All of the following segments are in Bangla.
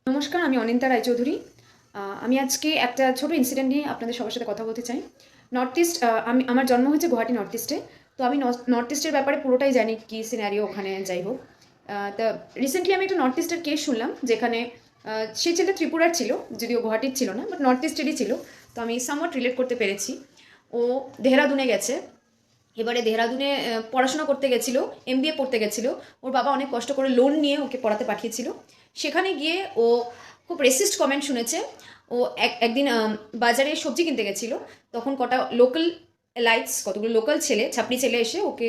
নমস্কার, আমি অনিন্তা রায়চৌধুরী। আমি আজকে একটা ছোট ইনসিডেন্ট নিয়ে আপনাদের সবার সাথে কথা বলতে চাই। নর্থ ইস্ট, আমার জন্ম হয়েছে গুয়াহাটি নর্থ ইস্টে। তো আমি নর্থ ইস্টের ব্যাপারে পুরোটাই জানি, কী সিনারিও ওখানে, যাই হোক। তা রিসেন্টলি আমি একটা নর্থ ইস্টের কেস শুনলাম, যেখানে সেই ছেলেটা ত্রিপুরার ছিল, যদিও গুয়াহাটির ছিল না, বাট নর্থ ইস্টেরই ছিল। তো আমি সামওয়াট রিলেট করতে পেরেছি। ও দেহরাদুনে গেছে। এবারে দেহরাদুনে পড়াশোনা করতে গেছিলো, এমবিএ পড়তে গেছিলো। ওর বাবা অনেক কষ্ট করে লোন নিয়ে ওকে পড়াতে পাঠিয়েছিল। সেখানে গিয়ে ও খুব রেসিস্ট কমেন্ট শুনেছে। ও একদিন বাজারে সবজি কিনতে গেছিলো। তখন কটা লোকাল লাইটস, কতগুলো লোকাল ছেলে, ছাপড়ি ছেলে এসে ওকে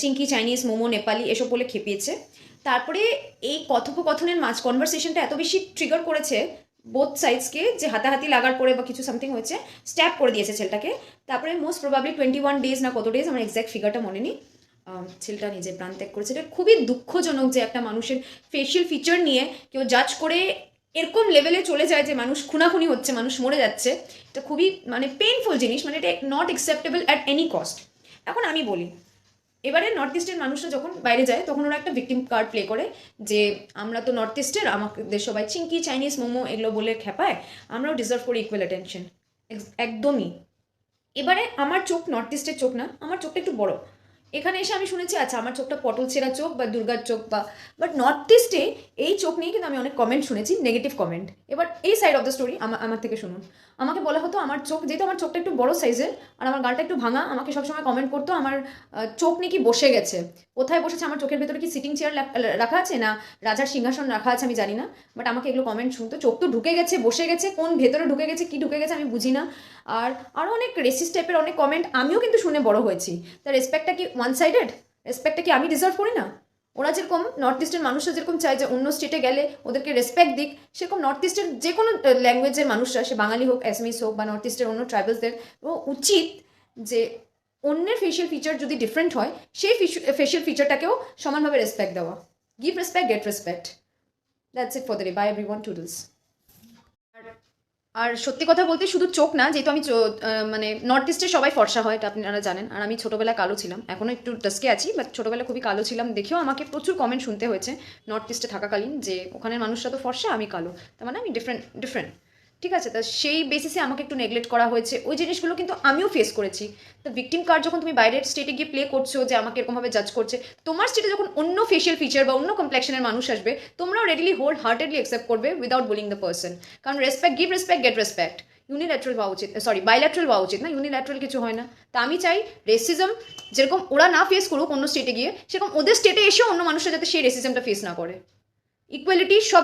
চিঙ্কি, চাইনিজ, মোমো, নেপালি এসব বলে খেপিয়েছে। তারপরে এই কথোপকথনের কনভারসেশনটা এত বেশি ট্রিগার করেছে বোথ সাইডসকে, যে হাতাহাতি লাগার পরে বা কিছু সামথিং হয়েছে, স্ট্যাপ করে দিয়েছে ছেলেটাকে। তারপরে মোস্ট প্রবাবলি 21 ডেজ না কত ডেজ, আমার এক্স্যাক্ট ফিগারটা মনে নেই, ছেলেটা নিজে প্রাণ ত্যাগ করেছে। এটা খুবই দুঃখজনক যে একটা মানুষের ফেশিয়াল ফিচার নিয়ে কেউ জাজ করে এরকম লেভেলে চলে যায় যে মানুষ খুনাখুনি হচ্ছে, মানুষ মরে যাচ্ছে। এটা খুবই পেইনফুল জিনিস, এটা not acceptable at any cost. এখন আমি বলি, এবারে নর্থ ইস্টের মানুষরা যখন বাইরে যায় তখন ওরা একটা ভিকটিম কার্ড প্লে করে, যে আমরা তো নর্থ ইস্টের, আমাদের সবাই চিঙ্কি, চাইনিজ, মোমো এগুলো বলে খেপায়, আমরাও ডিজার্ভ করি ইকুয়াল অ্যাটেনশন। একদমই। এবারে আমার চোখ নর্থ ইস্টের চোখ না, আমার চোখটা একটু বড়। এখানে এসে আমি শুনেছি, আচ্ছা আমার চোখটা পটল ছেঁড়া চোখ বা দুর্গার চোখ, বাট নর্থ ইস্টে এই চোখ নিয়ে কিন্তু আমি অনেক কমেন্ট শুনেছি, নেগেটিভ কমেন্ট। এবার এই সাইড অফ দ্য স্টোরি আমার থেকে শুনুন। আমাকে বলা হতো আমার চোখ, যেহেতু আমার চোখটা একটু বড় সাইজের আর আমার গালটা একটু ভাঙা, আমাকে সবসময় কমেন্ট করতো আমার চোখ নাকি বসে গেছে। কোথায় বসেছে, আমার চোখের ভেতরে কি সিটিং চেয়ার রাখা আছে না রাজার সিংহাসন রাখা আছে আমি জানি না, বাট আমাকে এগুলো কমেন্ট শুনতো। চোখ তো ঢুকে গেছে, বসে গেছে, কোন ভেতরে ঢুকে গেছে, কি ঢুকে গেছে আমি বুঝি না। আর আরও অনেক রেসিস্ট টাইপের অনেক কমেন্ট আমিও কিন্তু শুনে বড় হয়েছি। তার রেসপেক্টটা কি ওয়ান সাইডেড? রেসপেক্টটা কি আমি ডিজার্ভ করি না? ওরা যেরকম নর্থ ইস্টের মানুষরা যেরকম চায় যে অন্য স্টেটে গেলে ওদেরকে রেসপেক্ট দিক, সেরকম নর্থ ইস্টের যে কোনো ল্যাঙ্গুয়েজের মানুষরা, সে বাঙালি হোক, অ্যাসমিস হোক, বা নর্থ ইস্টের অন্য ট্রাইবালসদের উচিত যে অন্যের ফেশিয়াল ফিচার যদি ডিফারেন্ট হয়, সেই ফেশিয়াল ফিচারটাকেও সমানভাবে রেসপেক্ট দেওয়া। Give respect, get respect. That's it for the day. Bye everyone, toodles. আর সত্যি কথা বলতে শুধু চোখ না, যেহেতু আমি নর্থ ইস্টে সবাই ফর্সা হয়, এটা আপনারা জানেন, আর আমি ছোটোবেলায় কালো ছিলাম, এখনও একটু ডাস্কে আছি, বাট ছোটোবেলায় খুবই কালো ছিলাম দেখেও আমাকে প্রচুর কমেন্ট শুনতে হয়েছে নর্থ ইস্টে থাকাকালীন, যে ওখানের মানুষরা তো ফর্সা, আমি কালো, তার মানে আমি ডিফারেন্ট। ঠিক আছে, তা সেই বেসিসে আমাকে একটু নেগলেক্ট করা হয়েছে, ওই জিনিসগুলো কিন্তু আমিও ফেস করেছি। তো ভিকটিম কার্ড যখন তুমি বাইরের স্টেটে গিয়ে প্লে করছো, যে আমাকে এরকমভাবে জাজ করছে, তোমার স্টেটে যখন অন্য ফেশিয়াল ফিচার বা অন্য কমপ্লেক্সনের মানুষ আসবে, তোমরাও রেডিলি হোল হার্টেডলি অ্যাকসেপ্ট করবে উইদাউট বুলিং দ্য পার্সন। কারণ respect, give respect, get respect. Unilateral হওয়া উচিত, সরি বাইল্যাটারাল হওয়া উচিত না, ইউনিল্যাটারাল কিছু হয় না। তা আমি চাই রেসিজম যেরকম ওরা না ফেস করুক অন্য স্টেটে গিয়ে, সেরকম ওদের স্টেটে এসেও অন্য মানুষরা যাতে সেই রেসিজমটা ফেস না করে। ইকুয়ালিটি সব